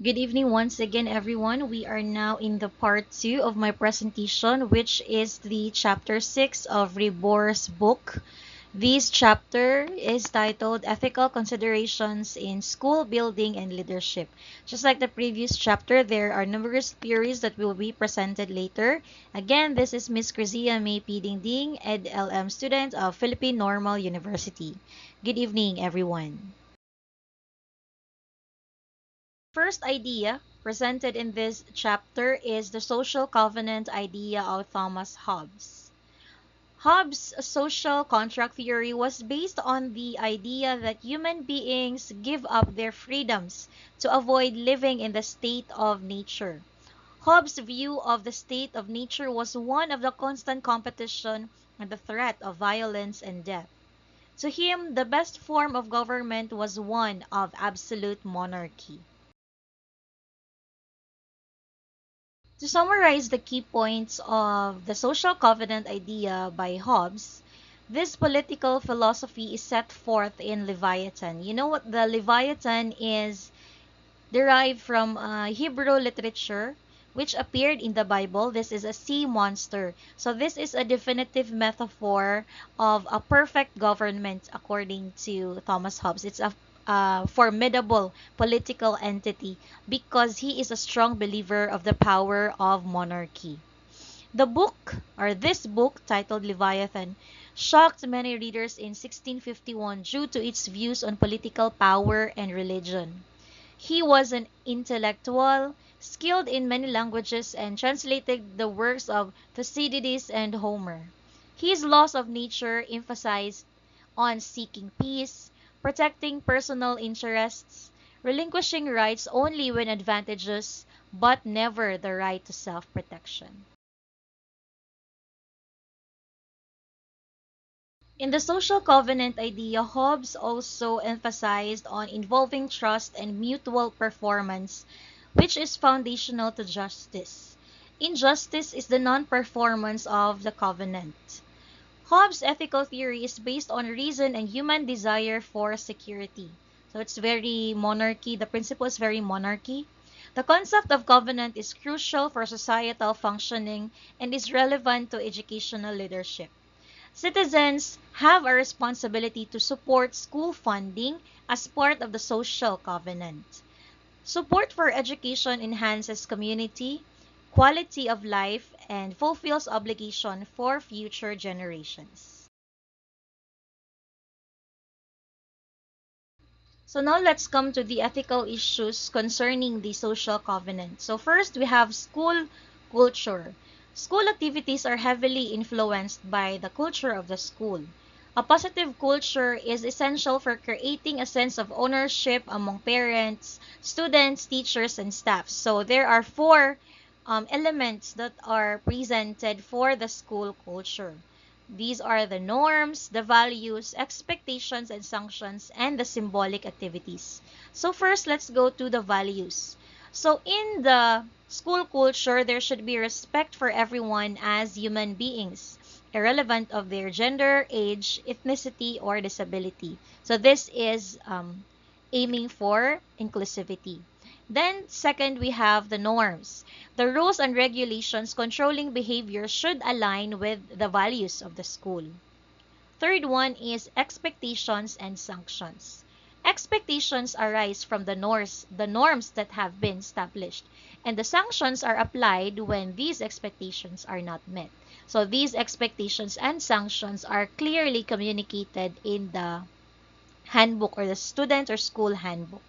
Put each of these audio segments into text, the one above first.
Good evening once again, everyone. We are now in the part 2 of my presentation, which is the chapter 6 of Rebor's book. This chapter is titled Ethical Considerations in School Building and Leadership. Just like the previous chapter, there are numerous theories that will be presented later. Again, this is Miss Crizia May P. Dingding, Ed-LM student of Philippine Normal University. Good evening, everyone. First idea presented in this chapter is the social covenant idea of Thomas Hobbes. Hobbes' social contract theory was based on the idea that human beings give up their freedoms to avoid living in the state of nature. Hobbes' view of the state of nature was one of the constant competition and the threat of violence and death. To him, the best form of government was one of absolute monarchy. To summarize the key points of the social covenant idea by Hobbes, this political philosophy is set forth in Leviathan. You know what the Leviathan is derived from Hebrew literature which appeared in the Bible. This is a sea monster. So this is a definitive metaphor of a perfect government according to Thomas Hobbes. It's a formidable political entity because he is a strong believer of the power of monarchy. The book, or this book titled Leviathan, shocked many readers in 1651 due to its views on political power and religion. He was an intellectual, skilled in many languages, and translated the works of Thucydides and Homer. His laws of nature emphasized on seeking peace, protecting personal interests, relinquishing rights only when advantageous, but never the right to self-protection. In the social covenant idea, Hobbes also emphasized on involving trust and mutual performance, which is foundational to justice. Injustice is the non-performance of the covenant. Hobbes' ethical theory is based on reason and human desire for security. So it's very monarchy. The principle is very monarchy. The concept of covenant is crucial for societal functioning and is relevant to educational leadership. Citizens have a responsibility to support school funding as part of the social covenant. Support for education enhances community, quality of life, and fulfills obligation for future generations. So now let's come to the ethical issues concerning the social covenant. So first we have school culture. School activities are heavily influenced by the culture of the school. A positive culture is essential for creating a sense of ownership among parents, students, teachers, and staff. So there are four elements that are presented for the school culture. These are the norms, the values, expectations, and sanctions, and the symbolic activities. So first, let's go to the values. So in the school culture, there should be respect for everyone as human beings, irrelevant of their gender, age, ethnicity, or disability. So this is aiming for inclusivity. Then second, we have the norms. The rules and regulations controlling behavior should align with the values of the school. Third one is expectations and sanctions. Expectations arise from the norms that have been established, and the sanctions are applied when these expectations are not met. So these expectations and sanctions are clearly communicated in the handbook or the student or school handbook.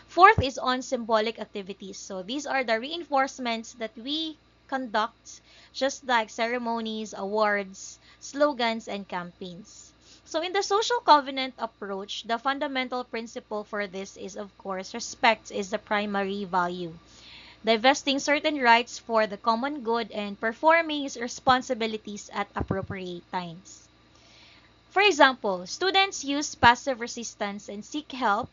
Fourth is on symbolic activities. So these are the reinforcements that we conduct, just like ceremonies, awards, slogans, and campaigns. So in the social covenant approach, the fundamental principle for this is, of course, respect is the primary value. Divesting certain rights for the common good and performing his responsibilities at appropriate times. For example, students use passive resistance and seek help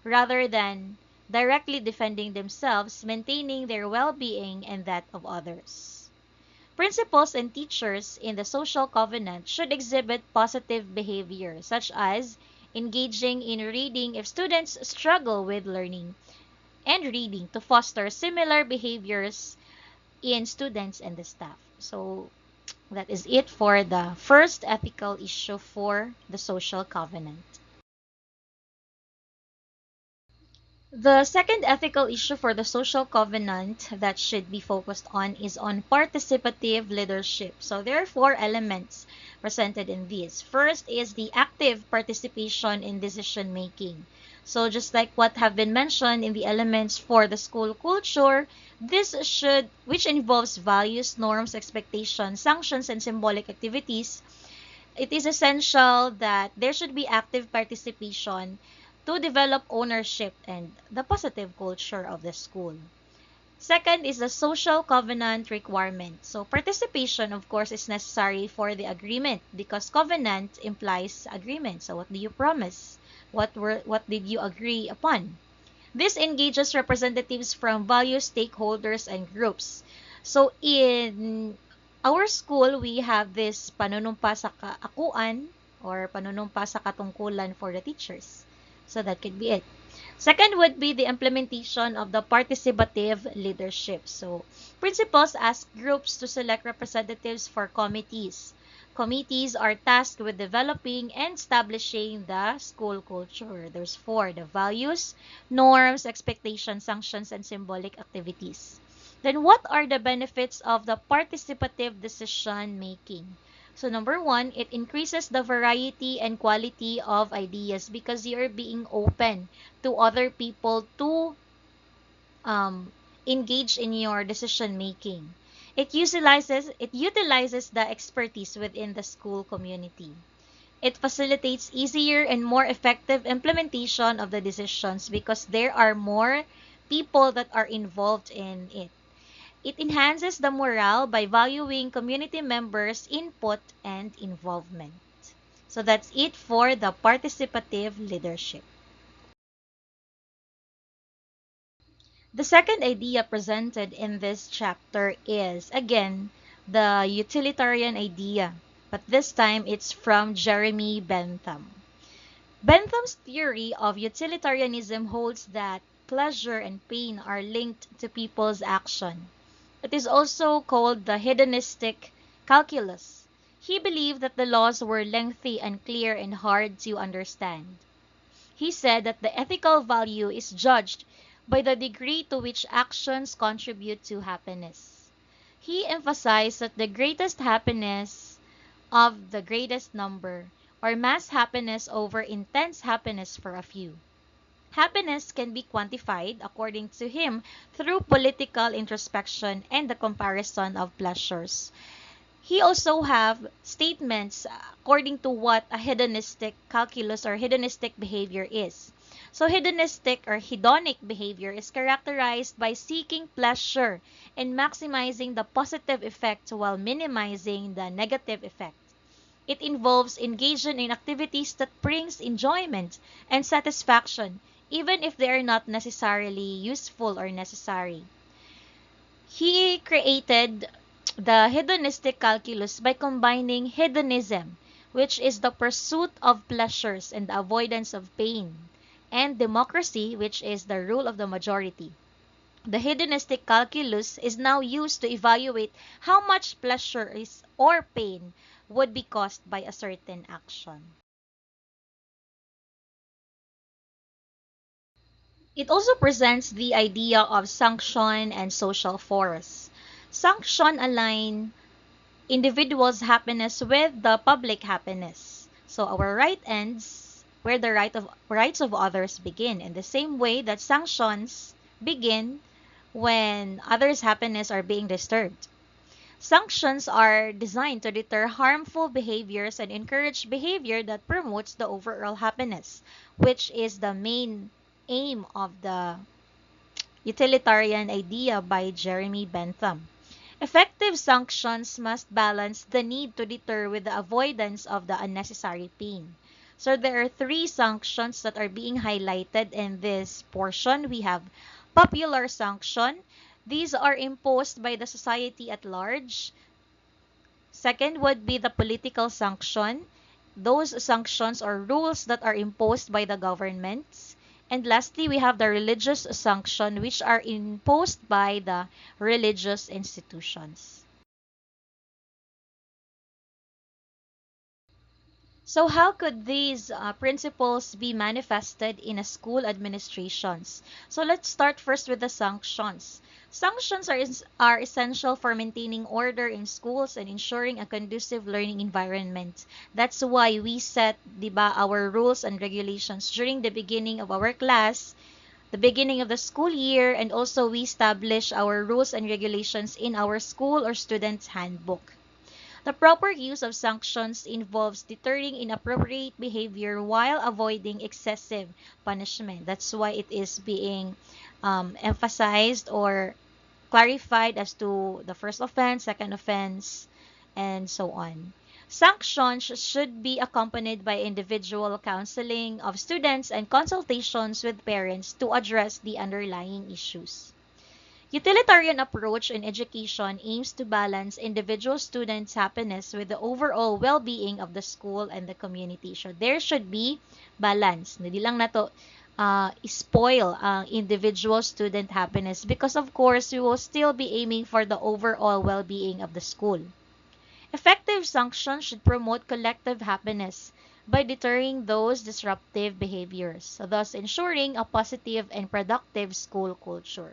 rather than directly defending themselves, maintaining their well-being and that of others. Principals and teachers in the social covenant should exhibit positive behavior, such as engaging in reading if students struggle with learning, and reading to foster similar behaviors in students and the staff. So that is it for the first ethical issue for the social covenant. The second ethical issue for the social covenant that should be focused on is on participative leadership. So there are four elements presented in this. First is the active participation in decision making. So just like what have been mentioned in the elements for the school culture, which involves values, norms, expectations, sanctions, and symbolic activities, it is essential that there should be active participation to develop ownership and the positive culture of the school. Second is the social covenant requirement. So participation, of course, is necessary for the agreement because covenant implies agreement. So what do you promise? What did you agree upon? This engages representatives from various stakeholders and groups. So in our school, we have this panunumpa sa kaakuan or panunumpa sa katungkulan for the teachers. So that could be it. Second would be the implementation of the participative leadership. So principals ask groups to select representatives for committees. Committees are tasked with developing and establishing the school culture. There's four: the values, norms, expectations, sanctions, and symbolic activities. Then what are the benefits of the participative decision making? So number one, it increases the variety and quality of ideas because you're being open to other people to um, engage in your decision making. It utilizes the expertise within the school community. It facilitates easier and more effective implementation of the decisions because there are more people that are involved in it. It enhances the morale by valuing community members' input and involvement. So that's it for the participative leadership. The second idea presented in this chapter is, again, the utilitarian idea, but this time it's from Jeremy Bentham. Bentham's theory of utilitarianism holds that pleasure and pain are linked to people's action. It is also called the hedonistic calculus. He believed that the laws were lengthy, unclear, and hard to understand. He said that the ethical value is judged by the degree to which actions contribute to happiness. He emphasized that the greatest happiness of the greatest number, or mass happiness over intense happiness for a few. Happiness can be quantified, according to him, through political introspection and the comparison of pleasures. He also have statements according to what a hedonistic calculus or hedonistic behavior is. So hedonistic or hedonic behavior is characterized by seeking pleasure and maximizing the positive effect while minimizing the negative effect. It involves engaging in activities that brings enjoyment and satisfaction, even if they are not necessarily useful or necessary. He created the hedonistic calculus by combining hedonism, which is the pursuit of pleasures and the avoidance of pain, and democracy, which is the rule of the majority. The hedonistic calculus is now used to evaluate how much pleasure is or pain would be caused by a certain action. It also presents the idea of sanction and social force. Sanction align individuals' happiness with the public happiness. So our right ends where the rights of others begin. In the same way that sanctions begin when others' happiness are being disturbed. Sanctions are designed to deter harmful behaviors and encourage behavior that promotes the overall happiness, which is the main aim of the utilitarian idea by Jeremy Bentham. Effective sanctions must balance the need to deter with the avoidance of the unnecessary pain. So there are three sanctions that are being highlighted in this portion. We have popular sanction. These are imposed by the society at large. Second would be the political sanction. Those sanctions or rules that are imposed by the governments. And lastly, we have the religious sanction, which are imposed by the religious institutions. So how could these principles be manifested in a school administrations? So let's start first with the sanctions. Sanctions are essential for maintaining order in schools and ensuring a conducive learning environment. That's why we set, diba, our rules and regulations during the beginning of our class, the beginning of the school year, and also we establish our rules and regulations in our school or student's handbook. The proper use of sanctions involves deterring inappropriate behavior while avoiding excessive punishment. That's why it is being emphasized or clarified as to the first offense, second offense, and so on. Sanctions should be accompanied by individual counseling of students and consultations with parents to address the underlying issues. Utilitarian approach in education aims to balance individual students' happiness with the overall well-being of the school and the community. So there should be balance. Hindi lang na to spoil ang individual student happiness because of course we will still be aiming for the overall well-being of the school. Effective sanctions should promote collective happiness by deterring those disruptive behaviors, thus ensuring a positive and productive school culture.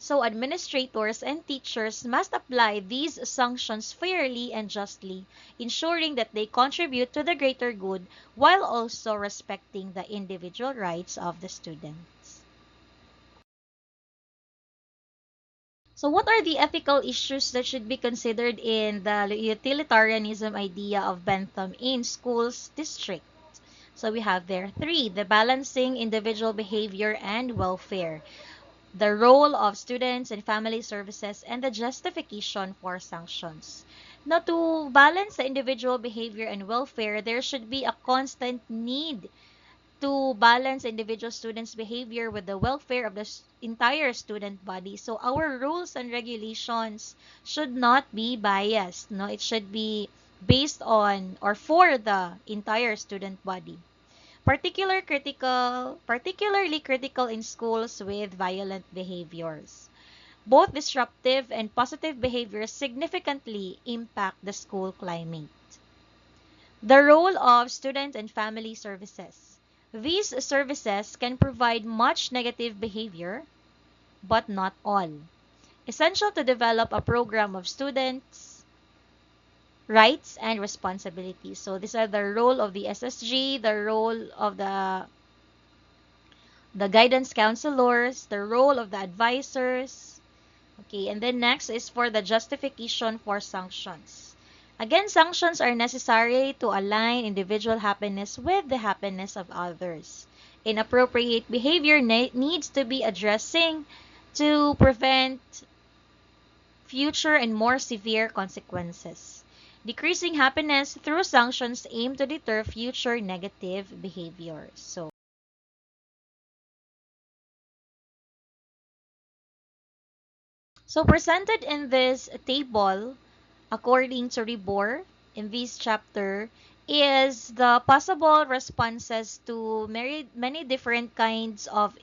So administrators and teachers must apply these sanctions fairly and justly, ensuring that they contribute to the greater good while also respecting the individual rights of the students. So what are the ethical issues that should be considered in the utilitarianism idea of Bentham in schools district? So we have there three: the balancing individual behavior and welfare, the role of students and family services, and the justification for sanctions. Now, to balance the individual behavior and welfare, there should be a constant need to balance individual students' behavior with the welfare of the entire student body. So our rules and regulations should not be biased. No, it should be based on or for the entire student body. Particularly critical in schools with violent behaviors. Both disruptive and positive behaviors significantly impact the school climate. The role of student and family services. These services can provide much negative behavior, but not all. Essential to develop a program of students' rights and responsibilities. So these are the role of the SSG, the role of the guidance counselors, the role of the advisors. Okay, and then next is for the justification for sanctions. Again, sanctions are necessary to align individual happiness with the happiness of others. Inappropriate behavior needs to be addressing to prevent future and more severe consequences. Decreasing happiness through sanctions aim to deter future negative behaviors. So presented in this table, according to Ribor, in this chapter, is the possible responses to many different kinds of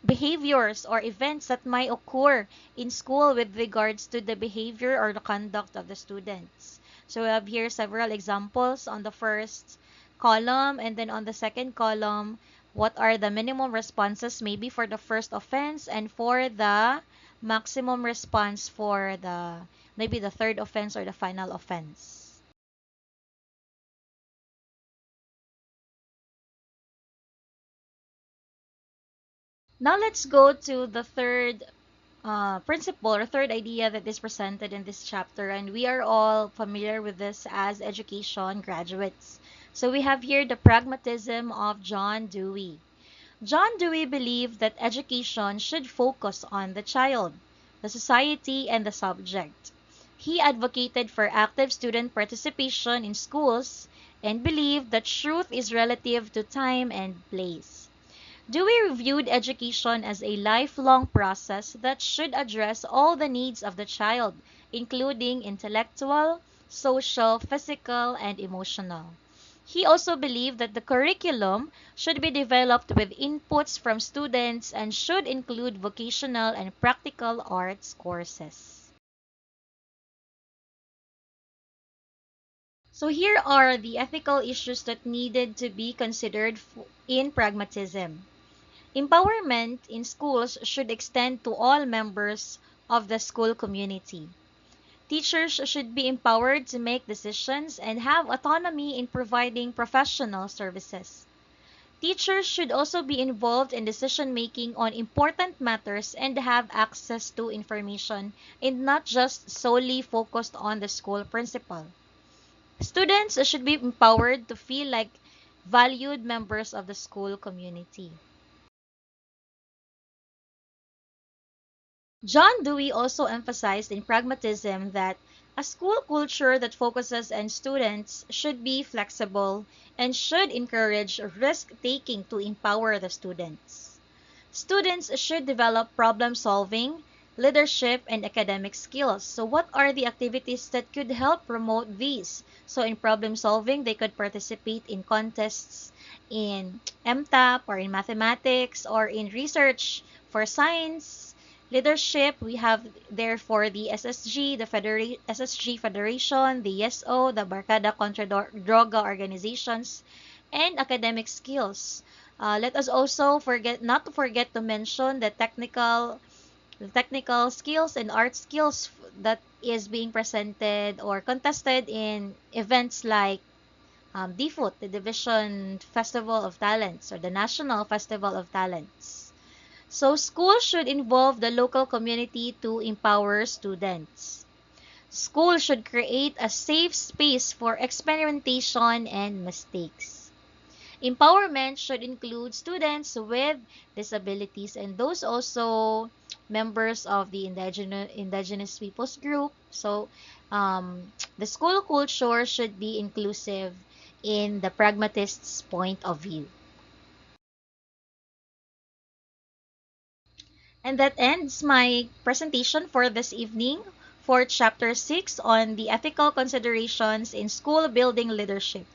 behaviors or events that might occur in school with regards to the behavior or the conduct of the students. So we have here several examples on the first column, and then on the second column, what are the minimum responses maybe for the first offense and for the maximum response for the maybe the third offense or the final offense. Now let's go to the third principle or third idea that is presented in this chapter, and we are all familiar with this as education graduates. So we have here the pragmatism of John Dewey. John Dewey believed that education should focus on the child, the society, and the subject. He advocated for active student participation in schools and believed that truth is relative to time and place. Dewey viewed education as a lifelong process that should address all the needs of the child, including intellectual, social, physical, and emotional. He also believed that the curriculum should be developed with inputs from students and should include vocational and practical arts courses. So here are the ethical issues that needed to be considered in pragmatism. Empowerment in schools should extend to all members of the school community. Teachers should be empowered to make decisions and have autonomy in providing professional services. Teachers should also be involved in decision making on important matters and have access to information and not just solely focused on the school principal. Students should be empowered to feel like valued members of the school community. John Dewey also emphasized in pragmatism that a school culture that focuses on students should be flexible and should encourage risk-taking to empower the students. Students should develop problem-solving, leadership, and academic skills. So what are the activities that could help promote these? So in problem-solving, they could participate in contests in MTAP or in mathematics or in research for science. Leadership, we have therefore the SSG, the SSG Federation, the ESO, the Barkada Contra Droga organizations, and academic skills. Let us also not to forget to mention the technical skills and art skills that is being presented or contested in events like DFUT, the Division Festival of Talents, or the National Festival of Talents. So schools should involve the local community to empower students. Schools should create a safe space for experimentation and mistakes. Empowerment should include students with disabilities and those also members of the indigenous peoples group. So the school culture should be inclusive in the pragmatist's point of view. And that ends my presentation for this evening for Chapter 6 on the ethical considerations in school building leadership,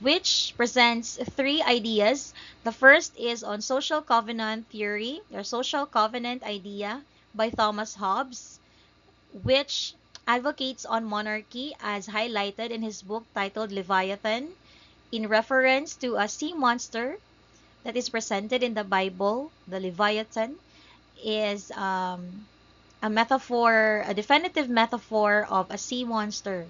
which presents three ideas. The first is on social covenant theory, or social covenant idea by Thomas Hobbes, which advocates on monarchy as highlighted in his book titled Leviathan, in reference to a sea monster that is presented in the Bible, the Leviathan is a metaphor, a definitive metaphor of a sea monster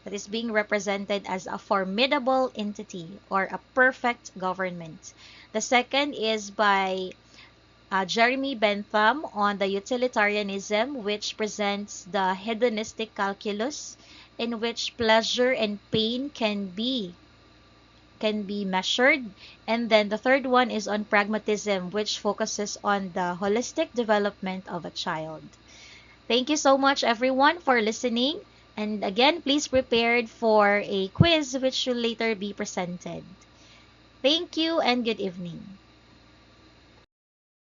that is being represented as a formidable entity or a perfect government. The second is by Jeremy Bentham on the utilitarianism, which presents the hedonistic calculus in which pleasure and pain can be measured. And then the third one is on pragmatism, which focuses on the holistic development of a child. Thank you so much, everyone, for listening. And again, please prepared for a quiz which will later be presented. Thank you and good evening.